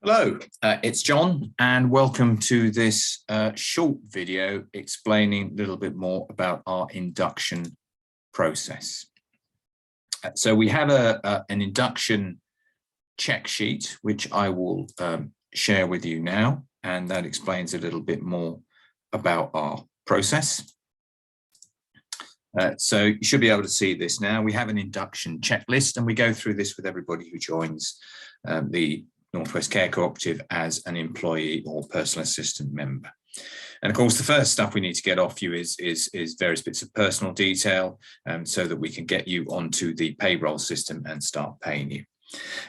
Hello, it's John, and welcome to this short video explaining a little bit more about our induction process. So we have an induction check sheet, which I will share with you now, and that explains a little bit more about our process. So you should be able to see this now. We have an induction checklist, and we go through this with everybody who joins the Northwest Care Co-Operative as an employee or personal assistant member. And of course, the first stuff we need to get off you is various bits of personal detail so that we can get you onto the payroll system and start paying you.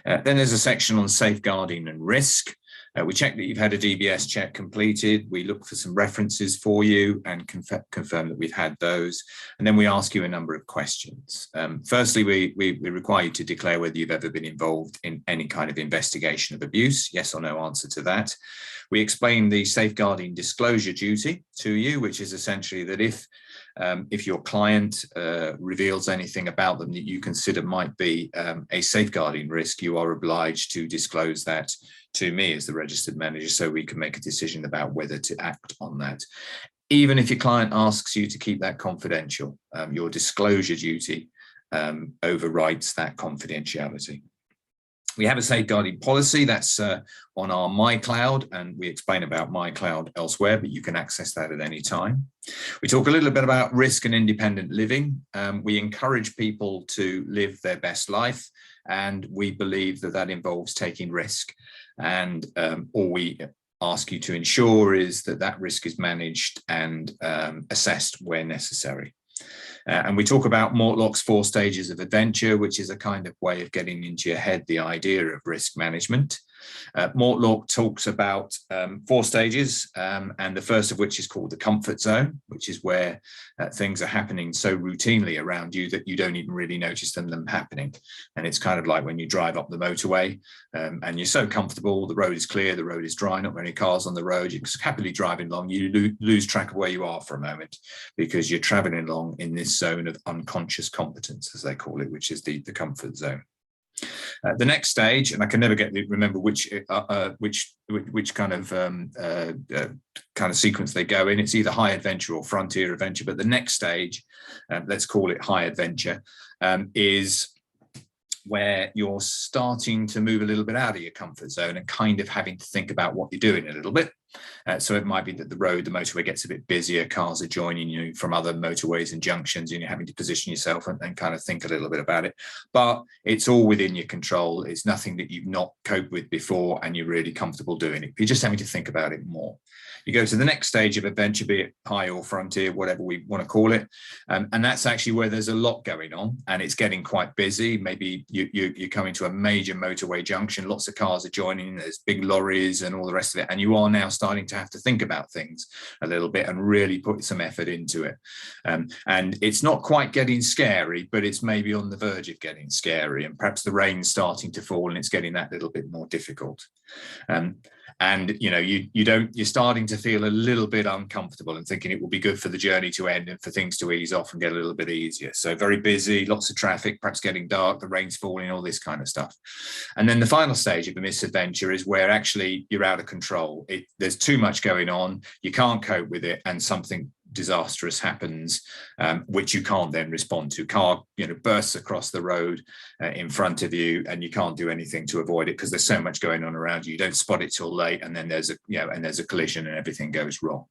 Then there's a section on safeguarding and risk. We check that you've had a DBS check completed. We look for some references for you and confirm that we've had those. And then we ask you a number of questions. Firstly, we require you to declare whether you've ever been involved in any kind of investigation of abuse. Yes or no answer to that. We explain the safeguarding disclosure duty to you, which is essentially that if your client reveals anything about them that you consider might be a safeguarding risk, you are obliged to disclose that to me as the registered manager so we can make a decision about whether to act on that. Even if your client asks you to keep that confidential, your disclosure duty overrides that confidentiality. We have a safeguarding policy that's on our MyCloud, and we explain about MyCloud elsewhere, but you can access that at any time. We talk a little bit about risk and independent living. We encourage people to live their best life, and we believe that that involves taking risk. And all we ask you to ensure is that that risk is managed and assessed where necessary. And we talk about Mortlock's 4 stages of adventure, which is a kind of way of getting into your head the idea of risk management. Mortlock talks about 4 stages, and the first of which is called the comfort zone, which is where things are happening so routinely around you that you don't even really notice them happening. And it's kind of like when you drive up the motorway and you're so comfortable, the road is clear, the road is dry, not many cars on the road, you're happily driving along, you lose track of where you are for a moment because you're traveling along in this zone of unconscious competence, as they call it, which is the comfort zone. The next stage, and I can never remember which kind of sequence they go in. It's either high adventure or frontier adventure, but the next stage, let's call it high adventure, is where you're starting to move a little bit out of your comfort zone and kind of having to think about what you're doing a little bit. So it might be that the motorway gets a bit busier, cars are joining you from other motorways and junctions, and you're having to position yourself and kind of think a little bit about it. But it's all within your control. It's nothing that you've not coped with before and you're really comfortable doing it. You're just having to think about it more. You go to the next stage of adventure, be it high or frontier, whatever we want to call it. And that's actually where there's a lot going on and it's getting quite busy. Maybe you're coming to a major motorway junction, lots of cars are joining, there's big lorries and all the rest of it. And you are now starting to have to think about things a little bit and really put some effort into it. And it's not quite getting scary, but it's maybe on the verge of getting scary. And perhaps the rain's starting to fall and it's getting that little bit more difficult. And you know, you're starting to feel a little bit uncomfortable and thinking it will be good for the journey to end and for things to ease off and get a little bit easier. So very busy, lots of traffic, perhaps getting dark, the rain's falling, all this kind of stuff. And then the final stage of a misadventure is where actually you're out of control. There's too much going on, you can't cope with it, and something disastrous happens, which you can't then respond to. Car, bursts across the road in front of you, and you can't do anything to avoid it because there's so much going on around you. You don't spot it till late, and then there's a collision, and everything goes wrong.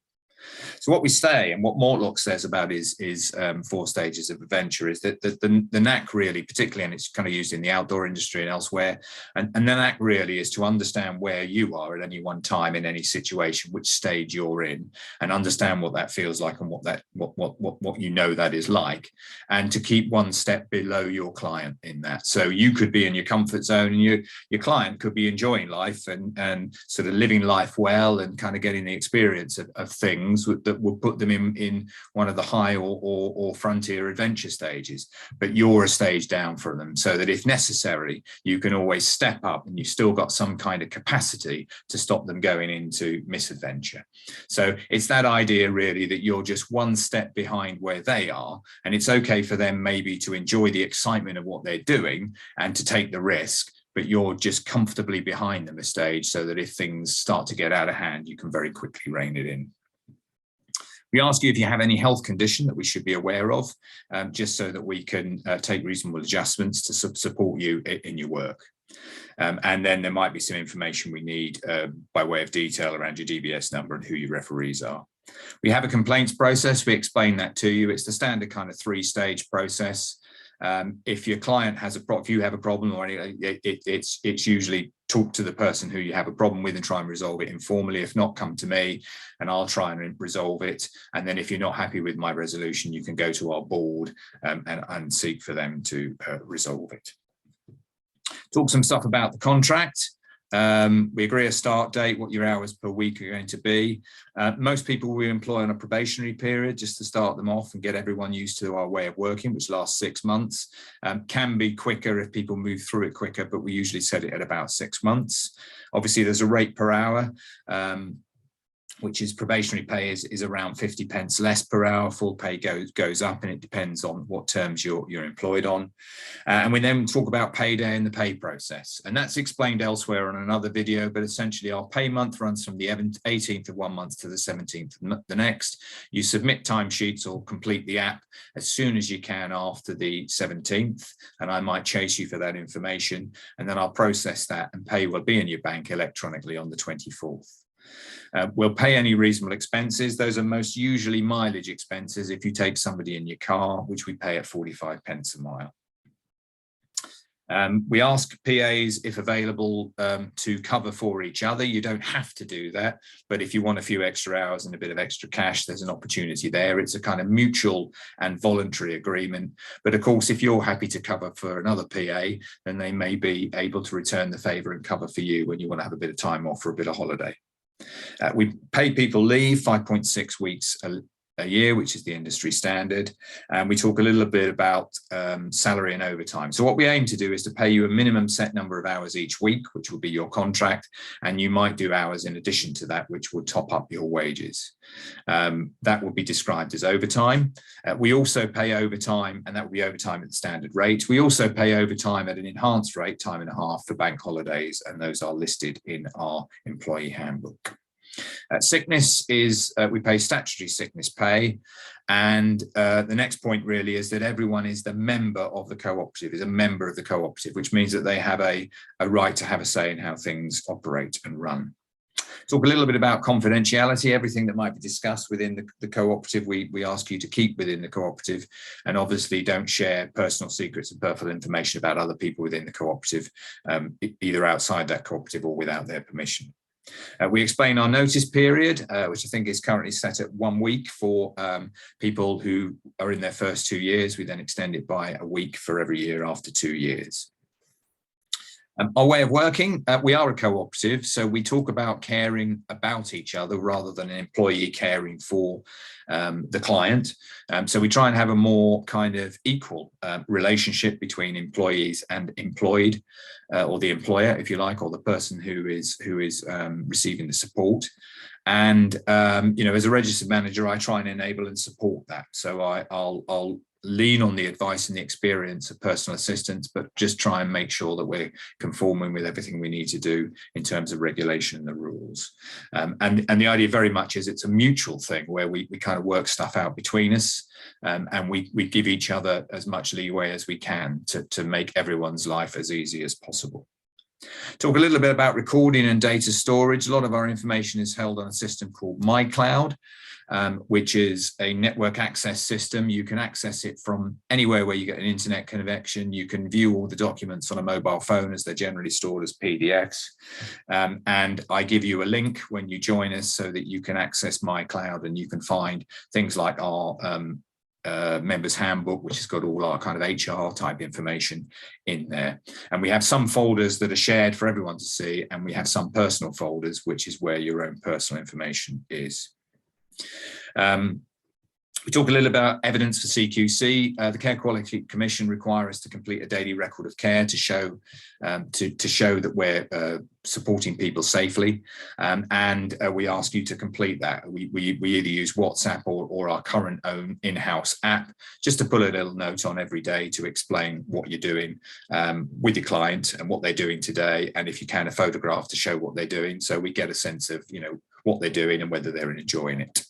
So what we say and what Mortlock says about his 4 stages of adventure is that the knack really, particularly, and it's kind of used in the outdoor industry and elsewhere, and the knack really is to understand where you are at any one time in any situation, which stage you're in, and understand what that feels like and what that is like, and to keep one step below your client in that. So you could be in your comfort zone and your client could be enjoying life and sort of living life well and kind of getting the experience of things that will put them in one of the high or frontier adventure stages, but you're a stage down from them, so that if necessary you can always step up and you've still got some kind of capacity to stop them going into misadventure. So it's that idea really that you're just one step behind where they are, and it's okay for them maybe to enjoy the excitement of what they're doing and to take the risk, but you're just comfortably behind them a stage so that if things start to get out of hand, you can very quickly rein it in. We ask you if you have any health condition that we should be aware of, just so that we can take reasonable adjustments to support you in your work. And then there might be some information we need by way of detail around your DBS number and who your referees are. We have a complaints process. We explain that to you. It's the standard kind of 3-stage process. If your client has a problem, if you have a problem or anything, it's usually talk to the person who you have a problem with and try and resolve it informally. If not, come to me and I'll try and resolve it. And then if you're not happy with my resolution, you can go to our board and seek for them to resolve it. Talk some stuff about the contract. We agree a start date, what your hours per week are going to be. Most people we employ on a probationary period just to start them off and get everyone used to our way of working, which lasts 6 months. Can be quicker if people move through it quicker, but we usually set it at about 6 months. Obviously, there's a rate per hour, which is probationary pay is around 50 pence less per hour. Full pay goes up, and it depends on what terms you're employed on. And we then talk about payday and the pay process. And that's explained elsewhere on another video, but essentially our pay month runs from the 18th of one month to the 17th of the next. You submit timesheets or complete the app as soon as you can after the 17th, and I might chase you for that information, and then I'll process that and pay will be in your bank electronically on the 24th. We'll pay any reasonable expenses. Those are most usually mileage expenses if you take somebody in your car, which we pay at 45 pence a mile. We ask PAs, if available, to cover for each other. You don't have to do that, but if you want a few extra hours and a bit of extra cash, there's an opportunity there. It's a kind of mutual and voluntary agreement. But of course, if you're happy to cover for another PA, then they may be able to return the favour and cover for you when you want to have a bit of time off or a bit of holiday. We pay people leave 5.6 weeks a year, which is the industry standard. And we talk a little bit about salary and overtime. So what we aim to do is to pay you a minimum set number of hours each week, which will be your contract. And you might do hours in addition to that, which will top up your wages. That will be described as overtime. We also pay overtime, and that will be overtime at the standard rate. We also pay overtime at an enhanced rate, time and a half, for bank holidays, and those are listed in our employee handbook. Sickness is, we pay statutory sickness pay. And the next point really is that everyone is the member of the cooperative, is a member of the cooperative, which means that they have a right to have a say in how things operate and run. Talk a little bit about confidentiality. Everything that might be discussed within the cooperative, we ask you to keep within the cooperative, and obviously don't share personal secrets and personal information about other people within the cooperative, either outside that cooperative or without their permission. We explain our notice period, which I think is currently set at 1 week for people who are in their first 2 years. We then extend it by a week for every year after 2 years. Our way of working, we are a cooperative, so we talk about caring about each other rather than an employee caring for the client. So we try and have a more kind of equal relationship between employees and employed, or the employer, if you like, or the person who is receiving the support. And you know, as a registered manager, I try and enable and support that. So I'll lean on the advice and the experience of personal assistants, but just try and make sure that we're conforming with everything we need to do in terms of regulation and the rules. And the idea very much is it's a mutual thing where we kind of work stuff out between us, and we give each other as much leeway as we can to make everyone's life as easy as possible. Talk a little bit about recording and data storage. A lot of our information is held on a system called MyCloud, which is a network access system. You can access it from anywhere where you get an internet connection. You can view all the documents on a mobile phone as they're generally stored as PDFs. And I give you a link when you join us so that you can access MyCloud, and you can find things like our members handbook, which has got all our kind of HR type information in there. And we have some folders that are shared for everyone to see, and we have some personal folders, which is where your own personal information is. We talk a little about evidence for CQC. The Care Quality Commission require us to complete a daily record of care to show that we're supporting people safely, and we ask you to complete that. We either use WhatsApp or our current own in-house app, just to put a little note on every day to explain what you're doing with your client and what they're doing today, and if you can, a photograph to show what they're doing, so we get a sense of what they're doing and whether they're enjoying it.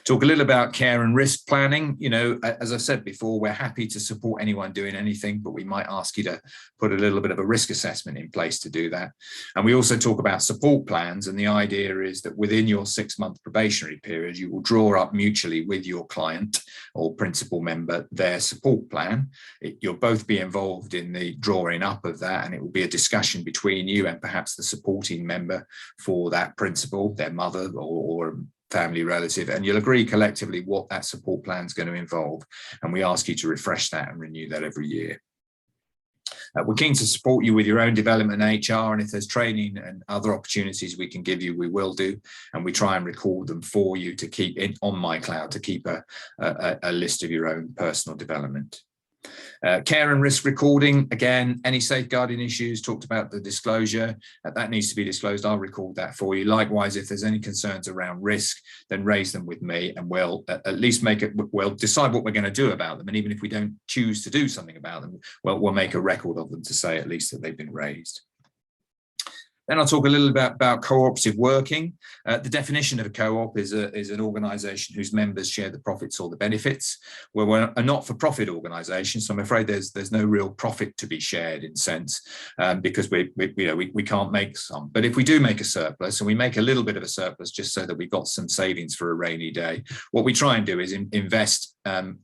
Talk a little about care and risk planning. As I said before, we're happy to support anyone doing anything, but we might ask you to put a little bit of a risk assessment in place to do that. And we also talk about support plans, and the idea is that within your 6-month probationary period, you will draw up mutually with your client or principal member their support plan. You'll both be involved in the drawing up of that, and it will be a discussion between you and perhaps the supporting member for that principal, their mother or family relative, and you'll agree collectively what that support plan is going to involve, and we ask you to refresh that and renew that every year. We're keen to support you with your own development in HR, and if there's training and other opportunities we can give you, we will do, and we try and record them for you to keep on MyCloud, to keep a list of your own personal development. Care and risk recording, again, any safeguarding issues, talked about the disclosure, that needs to be disclosed. I'll record that for you. Likewise, if there's any concerns around risk, then raise them with me, and we'll at least we'll decide what we're going to do about them, and even if we don't choose to do something about them, we'll make a record of them to say at least that they've been raised. Then I'll talk a little about cooperative working. The definition of a co-op is an organisation whose members share the profits or the benefits. We're a not-for-profit organisation, so I'm afraid there's no real profit to be shared in sense, because we can't make some. But if we do make a surplus, and we make a little bit of a surplus just so that we've got some savings for a rainy day, what we try and do is invest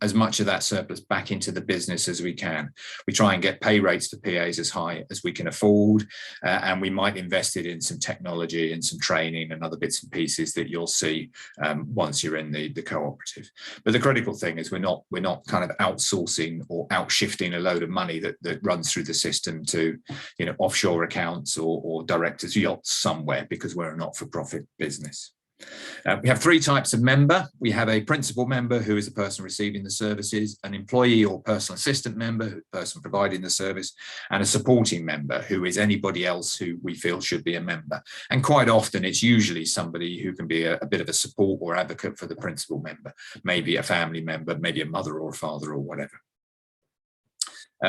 as much of that surplus back into the business as we can. We try and get pay rates for PAs as high as we can afford, and we might invest it in some technology and some training and other bits and pieces that you'll see once you're in the cooperative. But the critical thing is we're not kind of outsourcing or outshifting a load of money that runs through the system to offshore accounts or directors' yachts somewhere, because we're a not-for-profit business. We have 3 types of member. We have a principal member, who is the person receiving the services, an employee or personal assistant member, who is the person providing the service, and a supporting member, who is anybody else who we feel should be a member. And quite often it's usually somebody who can be a bit of a support or advocate for the principal member, maybe a family member, maybe a mother or a father or whatever.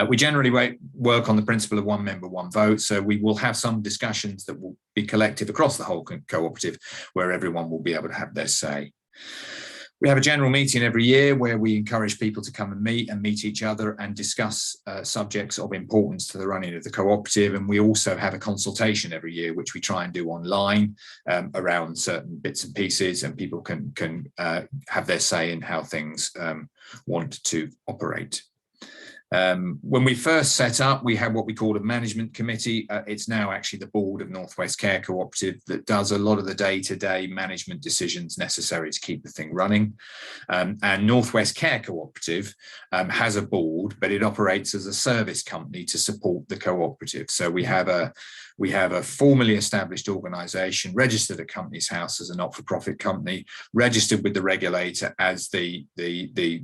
We generally work on the principle of one member, one vote, so we will have some discussions that will be collective across the whole cooperative, where everyone will be able to have their say. We have a general meeting every year where we encourage people to come and meet each other and discuss subjects of importance to the running of the cooperative, and we also have a consultation every year which we try and do online around certain bits and pieces, and people can have their say in how things want to operate. When we first set up, we had what we called a management committee. It's now actually the board of Northwest Care Cooperative that does a lot of the day-to-day management decisions necessary to keep the thing running. And Northwest Care Cooperative has a board, but it operates as a service company to support the cooperative. So we have a formally established organisation, registered at Companies House as a not-for-profit company, registered with the regulator as the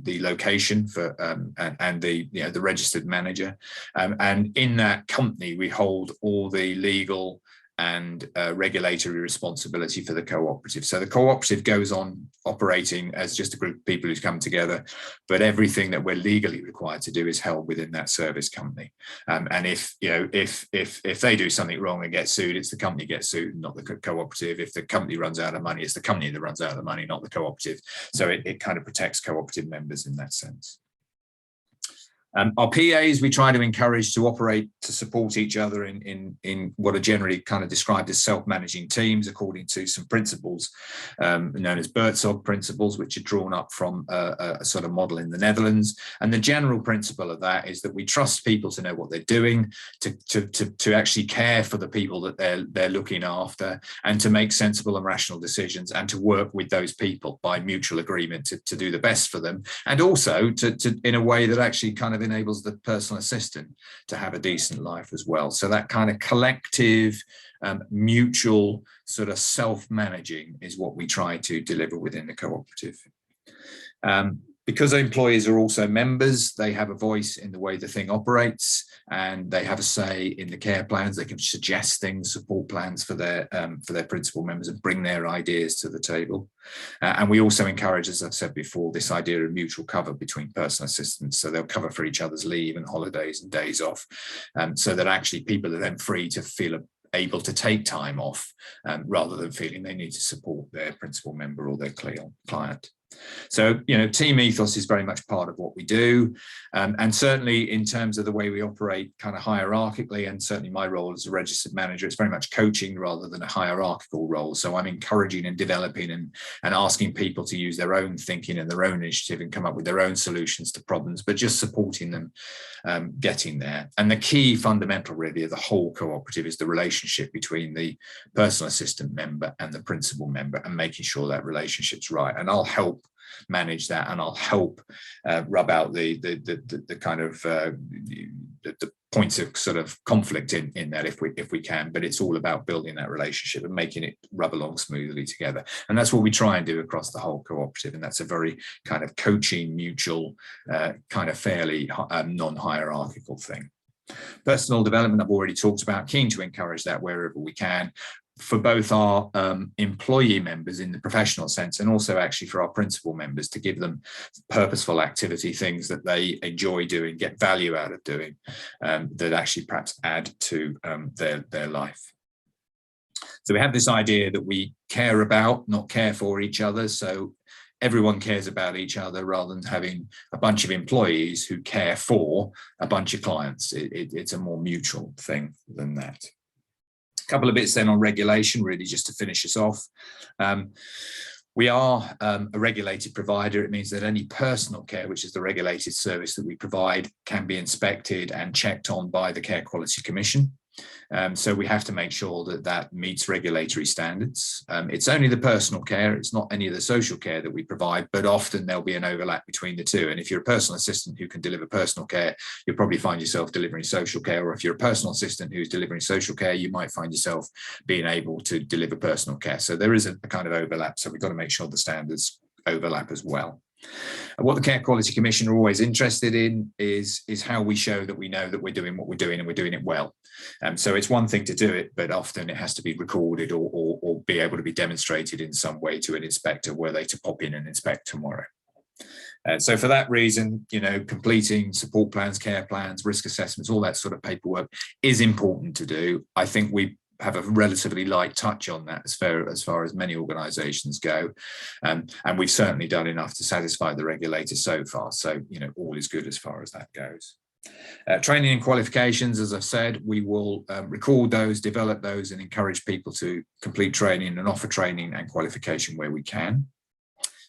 location for and the registered manager, and in that company we hold all the legal and regulatory responsibility for the cooperative. So the cooperative goes on operating as just a group of people who's come together, but everything that we're legally required to do is held within that service company. And if they do something wrong and get sued, it's the company gets sued, not the cooperative. If the company runs out of money, it's the company that runs out of money, not the cooperative. So it kind of protects cooperative members in that sense. Our PAs, we try to encourage to operate to support each other in what are generally kind of described as self-managing teams, according to some principles known as Buurtzorg principles, which are drawn up from a sort of model in the Netherlands. And the general principle of that is that we trust people to know what they're doing, to actually care for the people that they're looking after, and to make sensible and rational decisions, and to work with those people by mutual agreement to do the best for them, and also to in a way that actually kind of enables the personal assistant to have a decent life as well. So that kind of collective, mutual sort of self-managing is what we try to deliver within the cooperative. Because employees are also members, they have a voice in the way the thing operates, and they have a say in the care plans. They can suggest things, support plans for their principal members, and bring their ideas to the table. And we also encourage, as I've said before, this idea of mutual cover between personal assistants. So they'll cover for each other's leave and holidays and days off, so that actually people are then free to feel able to take time off, rather than feeling they need to support their principal member or their client. So, team ethos is very much part of what we do. And certainly in terms of the way we operate kind of hierarchically, and certainly my role as a registered manager, it's very much coaching rather than a hierarchical role. So I'm encouraging and developing and asking people to use their own thinking and their own initiative and come up with their own solutions to problems, but just supporting them getting there. And the key fundamental really of the whole cooperative is the relationship between the personal assistant member and the principal member, and making sure that relationship's right. And I'll help manage that, and I'll help rub out the kind of the points of sort of conflict in that if we can. But it's all about building that relationship and making it rub along smoothly together, and that's what we try and do across the whole cooperative. And that's a very kind of coaching, mutual, kind of fairly non-hierarchical thing. Personal development I've already talked about. Keen to encourage that wherever we can, for both our employee members in the professional sense, and also actually for our principal members, to give them purposeful activity, things that they enjoy doing, get value out of doing, that actually perhaps add to their life. So we have this idea that we care about, not care for each other. So everyone cares about each other, rather than having a bunch of employees who care for a bunch of clients. It's a more mutual thing than that. A couple of bits then on regulation, really just to finish us off. We are a regulated provider. It means that any personal care, which is the regulated service that we provide, can be inspected and checked on by the Care Quality Commission. So we have to make sure that that meets regulatory standards. It's only the personal care, it's not any of the social care that we provide, but often there'll be an overlap between the two. And if you're a personal assistant who can deliver personal care, you'll probably find yourself delivering social care. Or if you're a personal assistant who's delivering social care, you might find yourself being able to deliver personal care. So there is a kind of overlap. So we've got to make sure the standards overlap as well. And what the Care Quality Commission are always interested in is how we show that we know that we're doing what we're doing and we're doing it well. So it's one thing to do it, but often it has to be recorded or be able to be demonstrated in some way to an inspector, were they to pop in and inspect tomorrow. So for that reason, completing support plans, care plans, risk assessments, all that sort of paperwork is important to do. I think we have a relatively light touch on that as far as many organisations go, and we've certainly done enough to satisfy the regulator so far. So all is good as far as that goes. Training and qualifications, as I've said, we will record those, develop those, and encourage people to complete training and offer training and qualification where we can.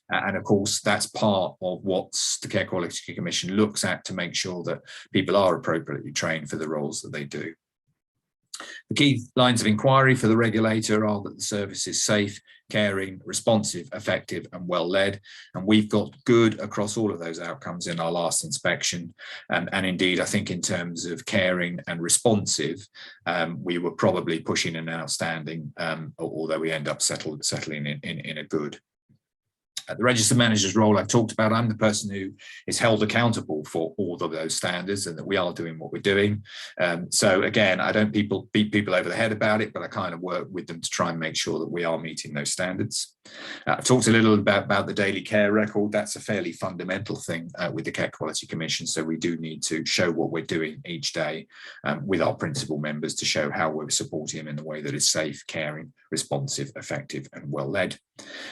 And of course, that's part of what the Care Quality Commission looks at, to make sure that people are appropriately trained for the roles that they do. The key lines of inquiry for the regulator are that the service is safe, caring, responsive, effective, and well led. And we've got good across all of those outcomes in our last inspection. And indeed, I think in terms of caring and responsive, we were probably pushing an outstanding, although we end up settling in a good. The registered manager's role I've talked about. I'm the person who is held accountable for all of those standards, and that we are doing what we're doing. So again, I don't beat people over the head about it, but I kind of work with them to try and make sure that we are meeting those standards. I've talked a little about the daily care record. That's a fairly fundamental thing with the Care Quality Commission. So we do need to show what we're doing each day with our principal members, to show how we're supporting them in the way that is safe, caring, responsive, effective, and well led.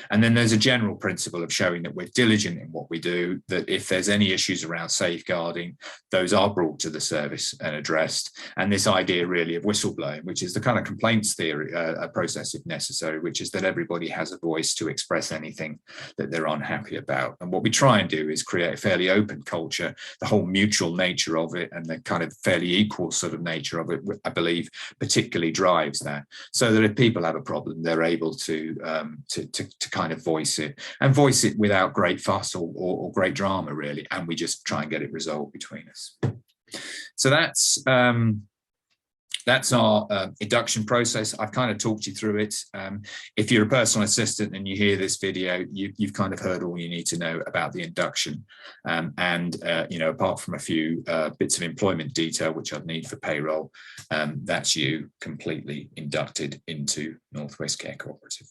And then there's a general principle of showing that we're diligent in what we do, that if there's any issues around safeguarding, those are brought to the service and addressed. And this idea really of whistleblowing, which is the kind of complaints theory process if necessary, which is that everybody has a voice to express anything that they're unhappy about. And what we try and do is create a fairly open culture. The whole mutual nature of it and the kind of fairly equal sort of nature of it, I believe, particularly drives that, so that if people have a problem, they're able to kind of voice it, and voice it without great fuss or great drama, really. And we just try and get it resolved between us. So that's That's our induction process. I've kind of talked you through it. If you're a personal assistant and you hear this video, you've kind of heard all you need to know about the induction. You know, apart from a few bits of employment detail, which I'd need for payroll, that's you completely inducted into Northwest Care Co-Operative.